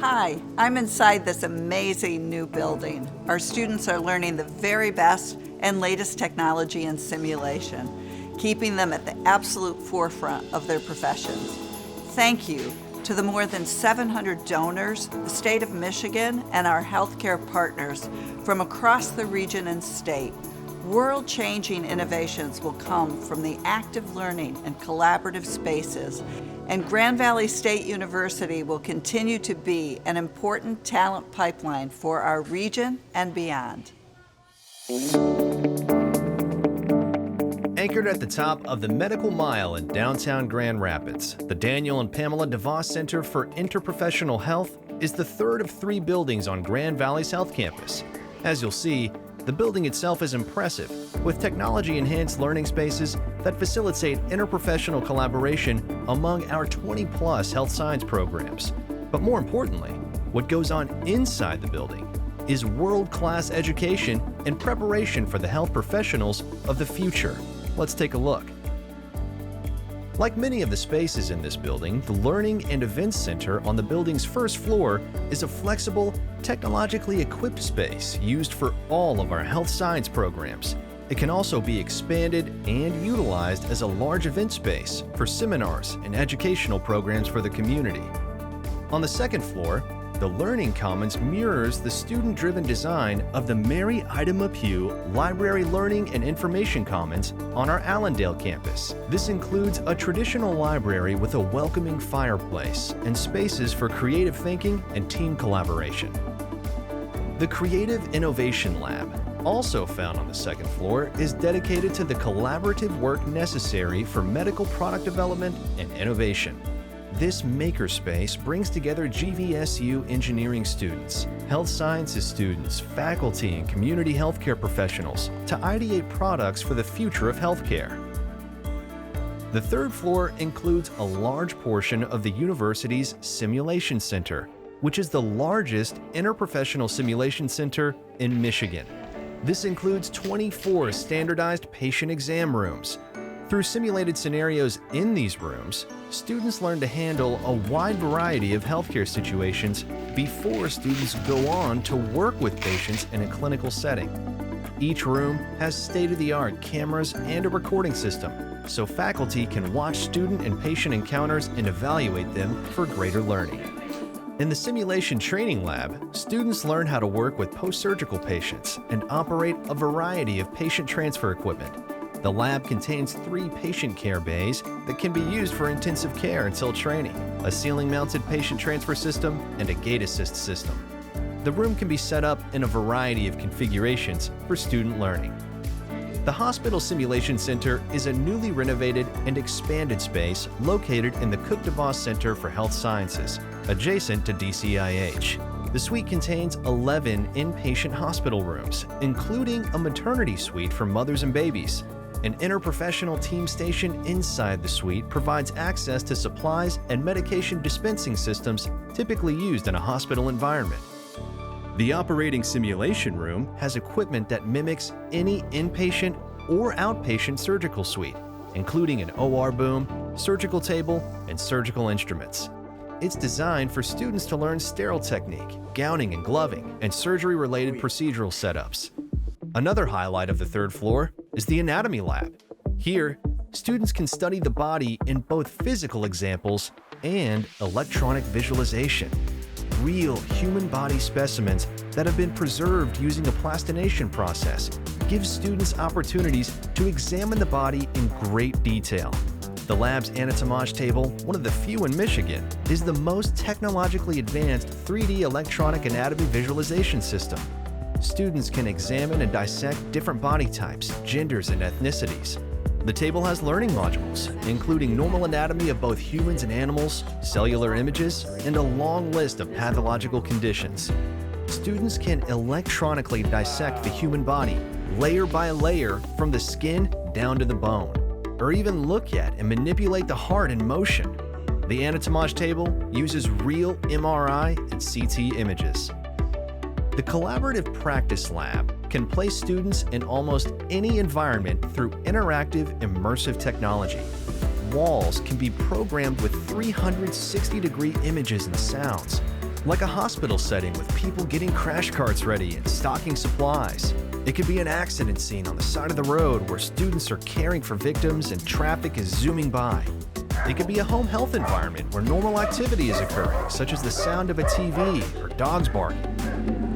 Hi, I'm inside this amazing new building. Our students are learning the very best and latest technology and simulation, keeping them at the absolute forefront of their professions. Thank you to the more than 700 donors, the state of Michigan, and our healthcare partners from across the region and state. World-changing innovations will come from the active learning and collaborative spaces, and Grand Valley State University will continue to be an important talent pipeline for our region and beyond. Anchored at the top of the Medical Mile in downtown Grand Rapids, the Daniel and Pamella DeVos Center for Interprofessional Health is the third of 3 buildings on Grand Valley's Health Campus. As you'll see, the building itself is impressive, with technology-enhanced learning spaces that facilitate interprofessional collaboration among our 20-plus health science programs. But more importantly, what goes on inside the building is world-class education and preparation for the health professionals of the future. Let's take a look. Like many of the spaces in this building, the Learning and Events Center on the building's first floor is a flexible, technologically equipped space used for all of our health science programs. It can also be expanded and utilized as a large event space for seminars and educational programs for the community. On the second floor, the Learning Commons mirrors the student-driven design of the Mary Ida Mapue Library Learning and Information Commons on our Allendale campus. This includes a traditional library with a welcoming fireplace and spaces for creative thinking and team collaboration. The Creative Innovation Lab, also found on the second floor, is dedicated to the collaborative work necessary for medical product development and innovation. This makerspace brings together GVSU engineering students, health sciences students, faculty, and community healthcare professionals to ideate products for the future of healthcare. The third floor includes a large portion of the university's Simulation Center, which is the largest interprofessional simulation center in Michigan. This includes 24 standardized patient exam rooms. Through simulated scenarios in these rooms, students learn to handle a wide variety of healthcare situations before students go on to work with patients in a clinical setting. Each room has state-of-the-art cameras and a recording system, so faculty can watch student and patient encounters and evaluate them for greater learning. In the Simulation Training Lab, students learn how to work with post-surgical patients and operate a variety of patient transfer equipment. The lab contains 3 patient care bays that can be used for intensive care until training, a ceiling-mounted patient transfer system, and a gate assist system. The room can be set up in a variety of configurations for student learning. The Hospital Simulation Center is a newly renovated and expanded space located in the Cook DeVos Center for Health Sciences, adjacent to DCIH. The suite contains 11 inpatient hospital rooms, including a maternity suite for mothers and babies. An interprofessional team station inside the suite provides access to supplies and medication dispensing systems typically used in a hospital environment. The operating simulation room has equipment that mimics any inpatient or outpatient surgical suite, including an OR boom, surgical table, and surgical instruments. It's designed for students to learn sterile technique, gowning and gloving, and surgery-related procedural setups. Another highlight of the third floor is the Anatomy Lab. Here, students can study the body in both physical examples and electronic visualization. Real human body specimens that have been preserved using a plastination process give students opportunities to examine the body in great detail. The lab's anatomage table, one of the few in Michigan, is the most technologically advanced 3D electronic anatomy visualization system. Students can examine and dissect different body types, genders, and ethnicities. The table has learning modules, including normal anatomy of both humans and animals, cellular images, and a long list of pathological conditions. Students can electronically dissect the human body, layer by layer, from the skin down to the bone, or even look at and manipulate the heart in motion. The anatomage table uses real MRI and CT images. The Collaborative Practice Lab can place students in almost any environment through interactive, immersive technology. Walls can be programmed with 360-degree images and sounds. like a hospital setting with people getting crash carts ready and stocking supplies. It could be an accident scene on the side of the road where students are caring for victims and traffic is zooming by. It could be a home health environment where normal activity is occurring, such as the sound of a TV or dogs barking.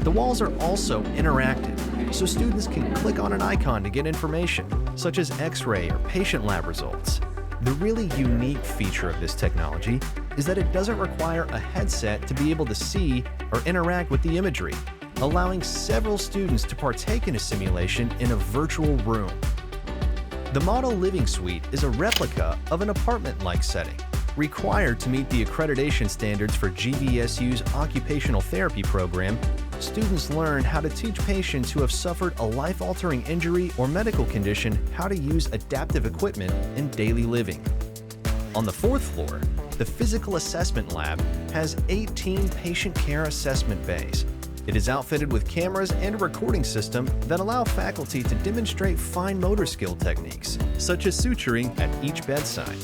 The walls are also interactive, so students can click on an icon to get information, such as X-ray or patient lab results. The really unique feature of this technology is that it doesn't require a headset to be able to see or interact with the imagery, allowing several students to partake in a simulation in a virtual room. The Model Living Suite is a replica of an apartment-like setting, required to meet the accreditation standards for GVSU's occupational therapy program. Students learn how to teach patients who have suffered a life-altering injury or medical condition how to use adaptive equipment in daily living. On the 4th floor, the Physical Assessment Lab has 18 patient care assessment bays. It is outfitted with cameras and a recording system that allow faculty to demonstrate fine motor skill techniques, such as suturing at each bedside.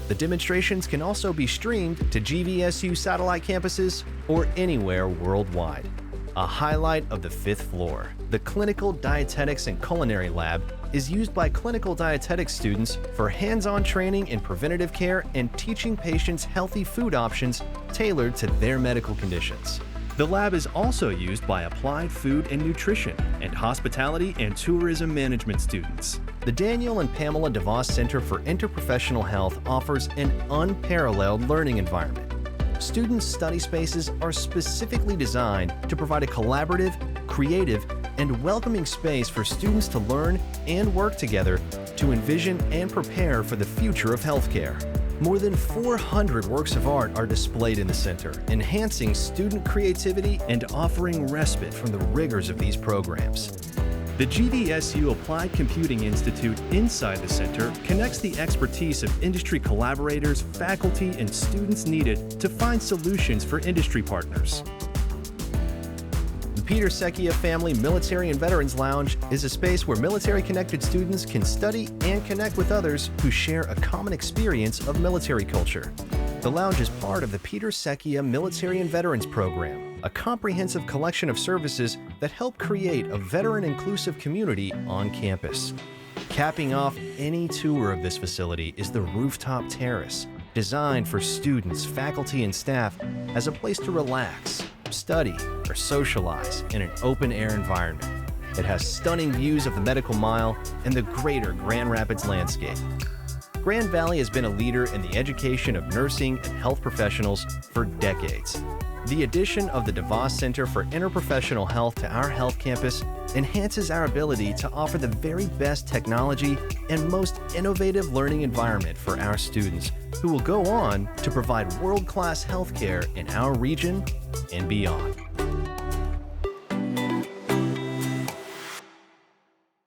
The demonstrations can also be streamed to GVSU satellite campuses or anywhere worldwide. A highlight of the 5th floor, the Clinical Dietetics and Culinary Lab is used by clinical dietetics students for hands-on training in preventative care and teaching patients healthy food options tailored to their medical conditions. The lab is also used by applied food and nutrition and hospitality and tourism management students. The Daniel and Pamella DeVos Center for Interprofessional Health offers an unparalleled learning environment. Students' study spaces are specifically designed to provide a collaborative, creative, and welcoming space for students to learn and work together to envision and prepare for the future of healthcare. More than 400 works of art are displayed in the center, enhancing student creativity and offering respite from the rigors of these programs. The GVSU Applied Computing Institute inside the center connects the expertise of industry collaborators, faculty, and students needed to find solutions for industry partners. The Peter Secchia Family Military and Veterans Lounge is a space where military-connected students can study and connect with others who share a common experience of military culture. The lounge is part of the Peter Secchia Military and Veterans Program, a comprehensive collection of services that help create a veteran-inclusive community on campus. Capping off any tour of this facility is the Rooftop Terrace, designed for students, faculty, and staff as a place to relax, study, or socialize in an open-air environment. It has stunning views of the Medical Mile and the greater Grand Rapids landscape. Grand Valley has been a leader in the education of nursing and health professionals for decades. The addition of the DeVos Center for Interprofessional Health to our health campus enhances our ability to offer the very best technology and most innovative learning environment for our students, who will go on to provide world-class healthcare in our region and beyond.